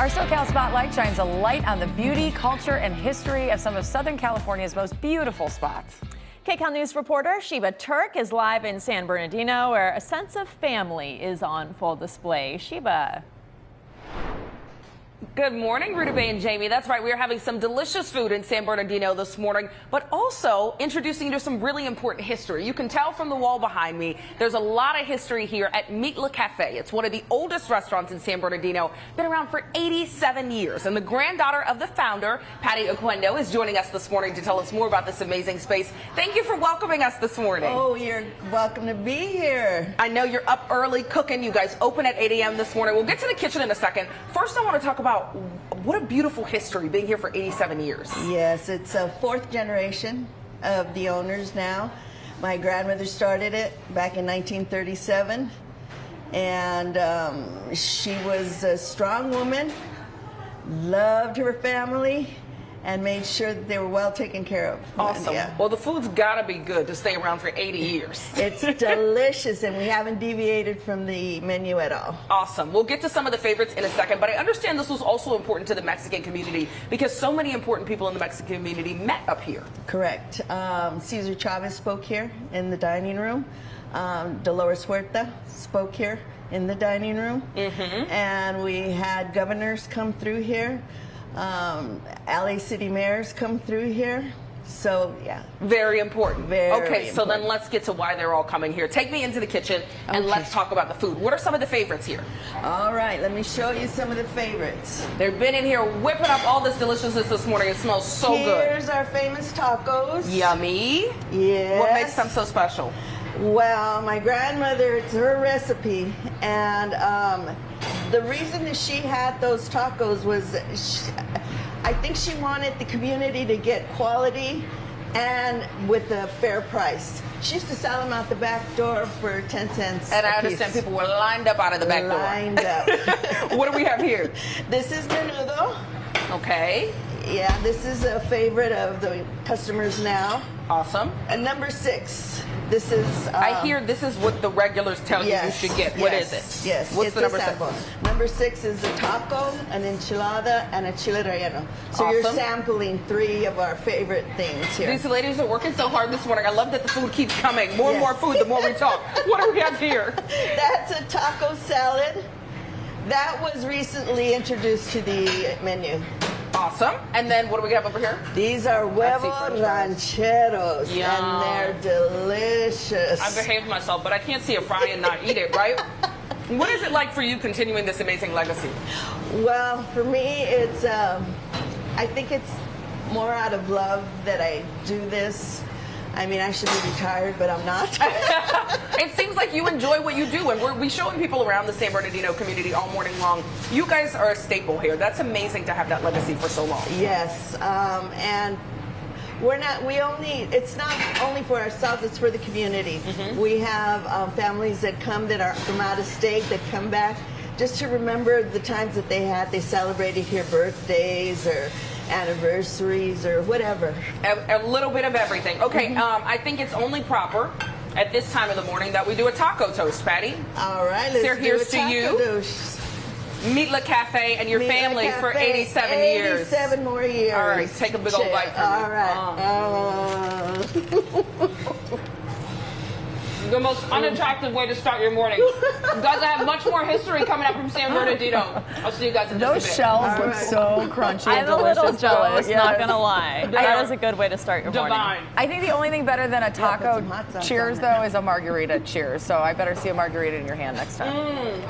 Our SoCal Spotlight shines a light on the beauty, culture, and history of some of Southern California's most beautiful spots. KCAL News reporter Sheeba Turk is live in San Bernardino, where a sense of family is on full display. Sheeba. Good morning, Ruta Bay and Jamie. That's right. We are having some delicious food in San Bernardino this morning, but also introducing you to some really important history. You can tell from the wall behind me, there's a lot of history here at Mitla Café. It's one of the oldest restaurants in San Bernardino, been around for 87 years. And the granddaughter of the founder, Patty Oquendo, is joining us this morning to tell us more about this amazing space. Thank you for welcoming us this morning. Oh, you're welcome to be here. I know you're up early cooking. You guys open at 8 a.m. this morning. We'll get to the kitchen in a second. First, I want to talk about what a beautiful history being here for 87 years. Yes, it's a fourth generation of the owners now. My grandmother started it back in 1937, and she was a strong woman, loved her family, and made sure that they were well taken care of. Awesome. Yeah. Well, the food's got to be good to stay around for 80 years. It's delicious, and we haven't deviated from the menu at all. Awesome. We'll get to some of the favorites in a second, but I understand this was also important to the Mexican community because so many important people in the Mexican community met up here. Correct. Cesar Chavez spoke here in the dining room. Dolores Huerta spoke here in the dining room. And we had governors come through here. LA city mayors come through here. So, yeah. Very important. Very okay, so important. then let's get to why they're all coming here. Take me into the kitchen and let's talk about the food. What are some of the favorites here? All right, let me show you some of the favorites. They've been in here whipping up all this deliciousness this morning. It smells so good. Here's our famous tacos. Yummy. Yes. What makes them so special? Well, my grandmother, it's her recipe, and the reason that she had those tacos was I think she wanted the community to get quality and with a fair price. She used to sell them out the back door for 10 cents And I a understand piece. people were lined up out of the back door. Lined up. What do we have here? This is menudo. Okay. Yeah, this is a favorite of the customers now. Awesome. And number 6, this is... I hear this is what the regulars tell you should get. What is it? Yes. What's the number 6? Number 6 is a taco, an enchilada, and a chile relleno. So you're sampling 3 of our favorite things here. These ladies are working so hard this morning. I love that the food keeps coming. More and more food the more we talk. What do we have here? That's a taco salad. That was recently introduced to the menu. Awesome. And then what do we have over here? These are huevo rancheros, Yum. and they're delicious. I behaved myself, but I can't see a fry and not eat it, right? What is it like for you continuing this amazing legacy? Well, for me, it's, I think it's more out of love that I do this. I mean, I should be retired, but I'm not. It seems like you enjoy what you do, and we're showing people around the San Bernardino community all morning long. You guys are a staple here. That's amazing to have that legacy for so long. Yes, and it's not only for ourselves, it's for the community. We have families that come that are from out of state that come back just to remember the times that they had. They celebrated here birthdays or anniversaries or whatever. A little bit of everything. Okay, I think it's only proper at this time of the morning that we do a taco toast, Patty. All right, let's so here's do a taco to you. toast. Mitla Café and your family for 87 years. 87 more years. All right, take a big old bite from me. All right. The most unattractive way to start your morning. You guys, I have much more history coming up from San Bernardino. I'll see you guys in just a bit. Those shells look so crunchy and I'm a little delicious. jealous, Yeah. not gonna lie. That is a good way to start your morning. Divine. I think the only thing better than a taco some hot sauce cheers, on it. though, is a margarita cheers. So I better see a margarita in your hand next time.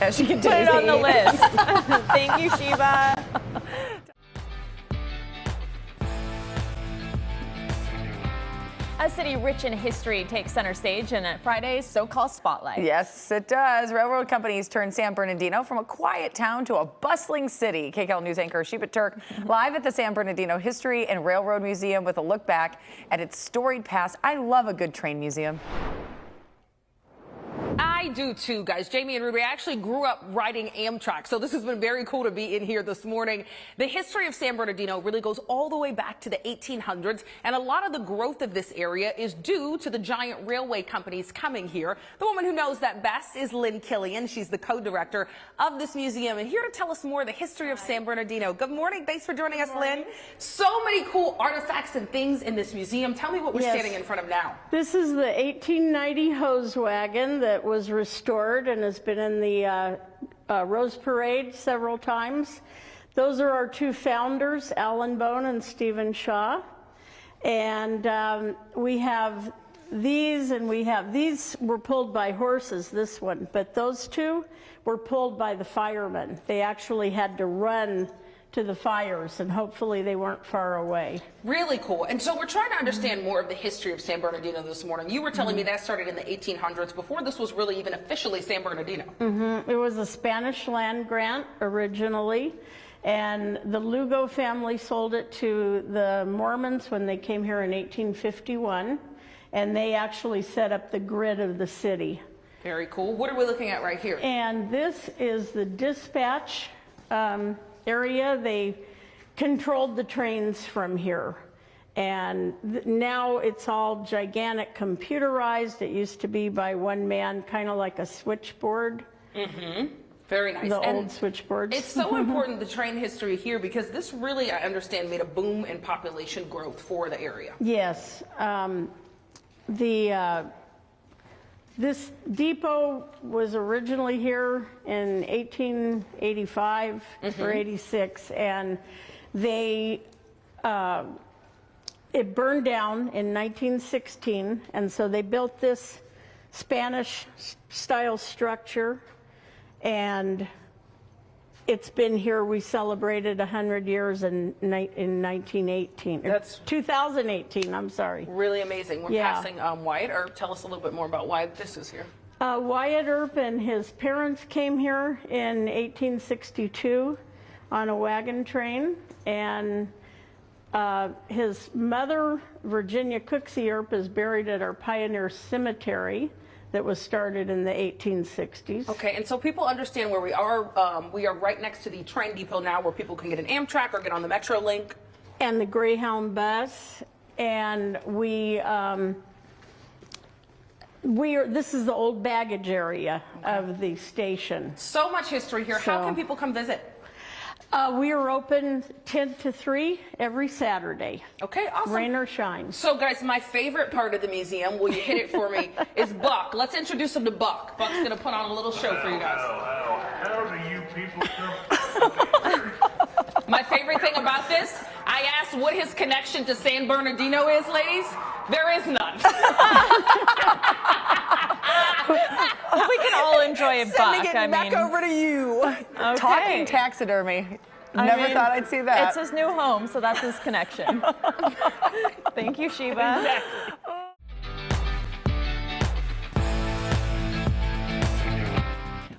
As she Put continues it on to the eat. list. Thank you, Sheeba. A city rich in history takes center stage in Friday's SoCal Spotlight. Yes, it does. Railroad companies turned San Bernardino from a quiet town to a bustling city. KCAL News anchor Sheeba Turk live at the San Bernardino History and Railroad Museum with a look back at its storied past. I love a good train museum. I I do too, guys. Jamie and Ruby, I actually grew up riding Amtrak, so this has been very cool to be in here this morning. The history of San Bernardino really goes all the way back to the 1800s, and a lot of the growth of this area is due to the giant railway companies coming here. The woman who knows that best is Lynn Killian. She's the co-director of this museum, and here to tell us more of the history of San Bernardino. Good morning. Thanks for joining us, Lynn. So many cool artifacts and things in this museum. Tell me what we're standing in front of now. This is the 1890 hose wagon that was restored and has been in the Rose Parade several times. Those are our two founders, Alan Bone and Stephen Shaw. And we have these, and these were pulled by horses, this one, but those two were pulled by the firemen. They actually had to run to the fires, and hopefully they weren't far away. Really cool. And so we're trying to understand more of the history of San Bernardino this morning. You were telling me that started in the 1800s, before this was really even officially San Bernardino. It was a Spanish land grant originally, and the Lugo family sold it to the Mormons when they came here in 1851, and they actually set up the grid of the city. Very cool. What are we looking at right here? And this is the dispatch area. They controlled the trains from here, and now it's all gigantic computerized. It used to be by one man, kind of like a switchboard. Very nice. The old switchboards. It's so important, the train history here, because this really, I understand, made a boom in population growth for the area. Yes. This depot was originally here in 1885 or 86, and they it burned down in 1916, and so they built this Spanish-style structure, and it's been here. We celebrated 100 years in 1918. That's 2018. I'm sorry. Really amazing. We're passing Wyatt. Or tell us a little bit more about why this is here. Wyatt Earp and his parents came here in 1862 on a wagon train, and his mother, Virginia Cooksey Earp, is buried at our Pioneer Cemetery that was started in the 1860s. Okay, and so people understand where we are. We are right next to the train depot now, where people can get an Amtrak or get on the Metro Link. And the Greyhound bus. And this is the old baggage area of the station. So much history here. How can people come visit? We are open 10 to 3 every Saturday. Okay, awesome. Rain or shine. So, guys, my favorite part of the museum, will you hit it for me, is Buck. Let's introduce him to Buck. Buck's going to put on a little show for you guys. How do you people come? My favorite thing about this, I asked what his connection to San Bernardino is, ladies. There is none. Well, we can all enjoy a buck. Sending it back over to you. Okay. Talking taxidermy. Never thought I'd see that. It's his new home, so that's his connection. Thank you, Sheeba. Exactly.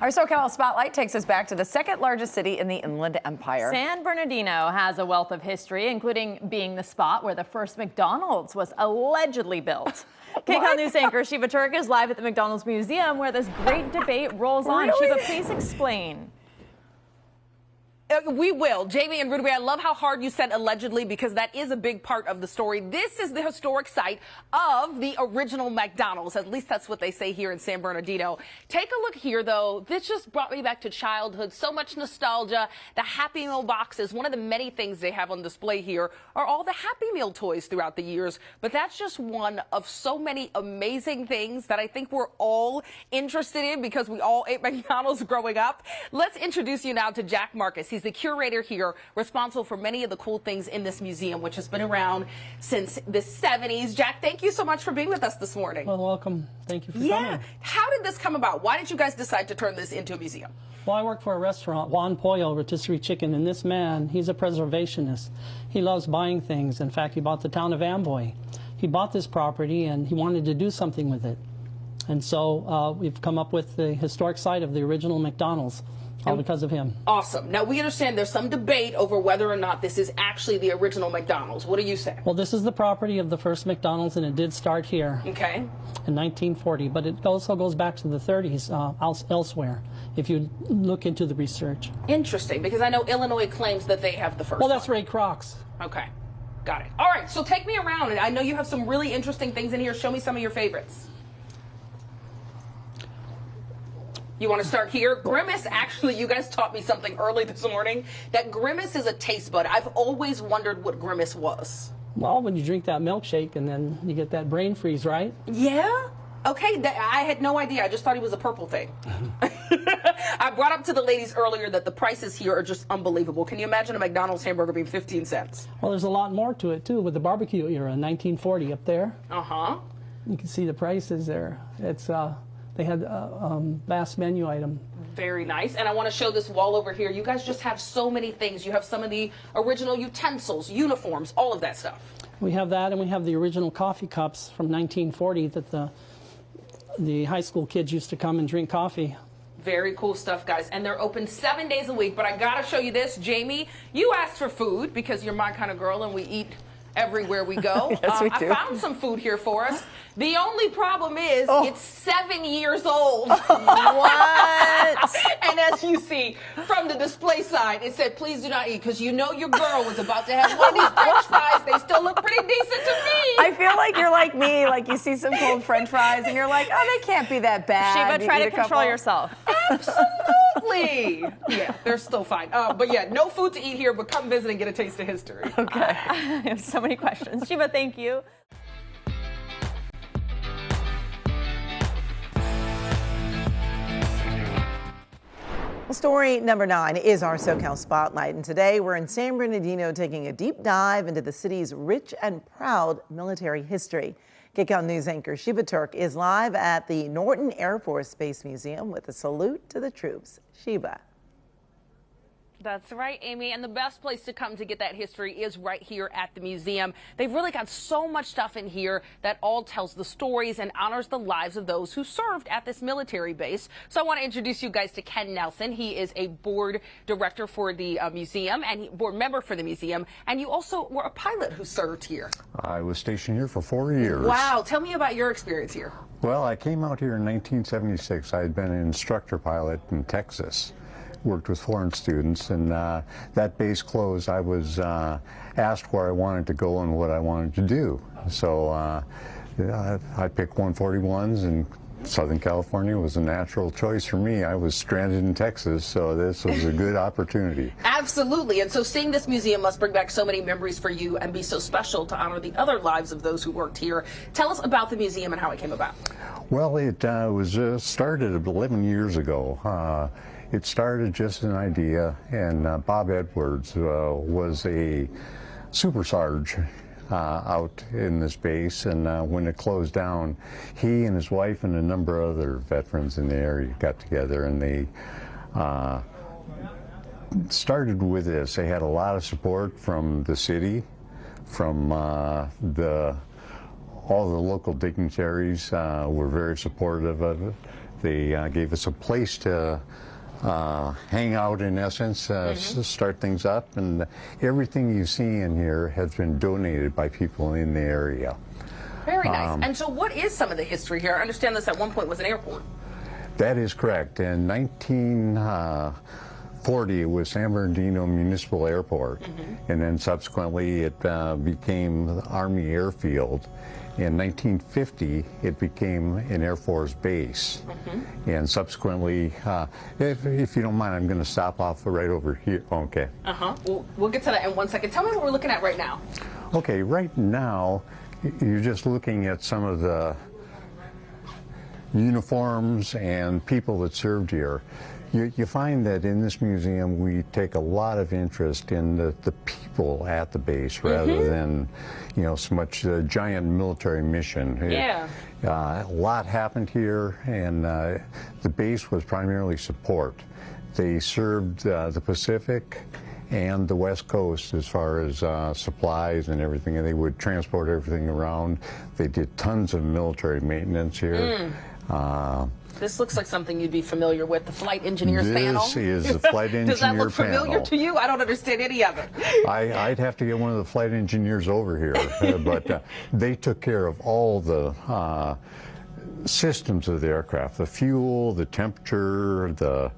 Our SoCal Spotlight takes us back to the second largest city in the Inland Empire. San Bernardino has a wealth of history, including being the spot where the first McDonald's was allegedly built. KCAL News anchor Sheeba Turk is live at the McDonald's Museum, where this great debate rolls on. Really? Sheeba, please explain. We will. Jamie and Rudy, I love how hard you said allegedly, because that is a big part of the story. This is the historic site of the original McDonald's. At least that's what they say here in San Bernardino. Take a look here, though. This just brought me back to childhood. So much nostalgia. The Happy Meal boxes. One of the many things they have on display here are all the Happy Meal toys throughout the years. But that's just one of so many amazing things that I think we're all interested in, because we all ate McDonald's growing up. Let's introduce you now to Jack Marcus. He's the curator here, responsible for many of the cool things in this museum, which has been around since the 70s. Jack, thank you so much for being with us this morning. Well, welcome. Thank you for coming. How did this come about? Why did you guys decide to turn this into a museum? Well, I work for a restaurant, Juan Pollo Rotisserie Chicken, and this man, he's a preservationist. He loves buying things. In fact, he bought the town of Amboy. He bought this property, and he wanted to do something with it. And so we've come up with the historic site of the original McDonald's. all because of him. Awesome. Now, we understand there's some debate over whether or not this is actually the original McDonald's. What do you say? Well, this is the property of the first McDonald's, and it did start here Okay. in 1940, but it also goes back to the 30s elsewhere, if you look into the research. Interesting, because I know Illinois claims that they have the first Well, that's one. Ray Kroc's. Okay. Got it. All right, so take me around, and I know you have some really interesting things in here. Show me some of your favorites. You want to start here? Grimace, actually, you guys taught me something early this morning, that Grimace is a taste bud. I've always wondered what Grimace was. Well, when you drink that milkshake and then you get that brain freeze, right? Yeah? Okay, I had no idea. I just thought he was a purple thing. I brought up to the ladies earlier that the prices here are just unbelievable. Can you imagine a McDonald's hamburger being 15 cents? Well, there's a lot more to it, too, with the barbecue era, 1940 up there. Uh-huh. You can see the prices there. It's they had a vast menu item. Very nice. And I want to show this wall over here. You guys just have so many things. You have some of the original utensils, uniforms, all of that stuff. We have that, and we have the original coffee cups from 1940 that the high school kids used to come and drink coffee. Very cool stuff, guys. And they're open 7 days a week. But I got to show you this. Jamie, you asked for food because you're my kind of girl and we eat everywhere we go. Yes, we do. I found some food here for us. The only problem is it's 7 years old. What? And as you see from the display side, it said, please do not eat, because you know your girl was about to have one of these French fries. They still look pretty decent to me. I feel like you're like me, like you see some cold French fries and you're like, oh, they can't be that bad. Sheeba, You try eat to a control couple. yourself. Absolutely. Yeah, they're still fine. But yeah, no food to eat here, but come visit and get a taste of history. Okay. I have so many questions. Sheeba, thank you. Well, story number 9 is our SoCal Spotlight, and today we're in San Bernardino taking a deep dive into the city's rich and proud military history. KCAL News anchor Sheeba Turk is live at the Norton Air Force Space Museum with a salute to the troops. Sheeba. That's right, Amy. And the best place to come to get that history is right here at the museum. They've really got so much stuff in here that all tells the stories and honors the lives of those who served at this military base. So I want to introduce you guys to Ken Nelson. He is a board director for the museum and board member for the museum. And you also were a pilot who served here. I was stationed here for 4 years. Wow. Tell me about your experience here. Well, I came out here in 1976. I had been an instructor pilot in Texas. Worked with foreign students, and that base closed. I was asked where I wanted to go and what I wanted to do. So I picked 141s, and Southern California was a natural choice for me. I was stranded in Texas, so this was a good opportunity. Absolutely. And so seeing this museum must bring back so many memories for you and be so special to honor the other lives of those who worked here. Tell us about the museum and how it came about. Well, it was started 11 years ago. It started just an idea, and Bob Edwards was a super sarge out in this base, and when it closed down, he and his wife and a number of other veterans in the area got together, and they started with this. They had a lot of support from the city, from all the local dignitaries were very supportive of it. They gave us a place to hang out, in essence, start things up, and everything you see in here has been donated by people in the area. Very nice. And so what is some of the history here? I understand this at one point was an airport. That is correct. In 1940, it was San Bernardino Municipal Airport, and then subsequently it became the Army Airfield. In 1950, it became an Air Force base, and subsequently, if you don't mind, I'm going to stop off right over here. Okay. We'll get to that in 1 second. Tell me what we're looking at right now. Okay, right now, you're just looking at some of the uniforms and people that served here. You find that in this museum we take a lot of interest in the people at the base rather than, you know, so much the giant military mission. Yeah. A lot happened here, and the base was primarily support. They served the Pacific and the West Coast as far as supplies and everything, and they would transport everything around. They did tons of military maintenance here. This looks like something you'd be familiar with, the flight engineers panel. This is the flight engineer panel. Does that look familiar to you? I don't understand any of it. I'd have to get one of the flight engineers over here, but they took care of all the systems of the aircraft, the fuel, the temperature, the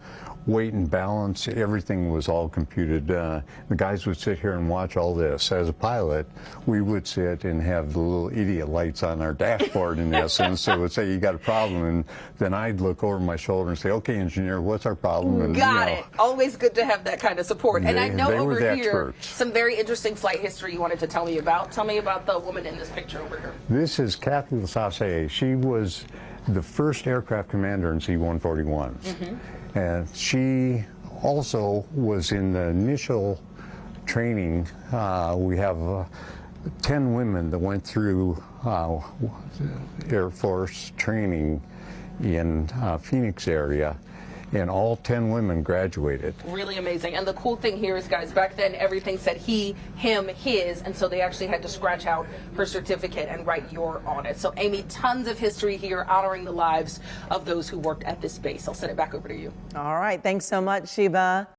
weight and balance, everything was all computed. The guys would sit here and watch all this. As a pilot, we would sit and have the little idiot lights on our dashboard in essence. They would say, you got a problem, and then I'd look over my shoulder and say, okay, engineer, what's our problem? And, got it. Always good to have that kind of support. And I know over here, experts. Some very interesting flight history you wanted to tell me about. Tell me about the woman in this picture over here. This is Kathy Lassasse. She was the first aircraft commander in C-141s. And she also was in the initial training. We have 10 women that went through Air Force training in Phoenix area, and all 10 women graduated. Really amazing. And the cool thing here is, guys, back then everything said he, him, his, and so they actually had to scratch out her certificate and write your on it. So, Amy, tons of history here honoring the lives of those who worked at this base. I'll send it back over to you. All right. Thanks so much, Sheeba.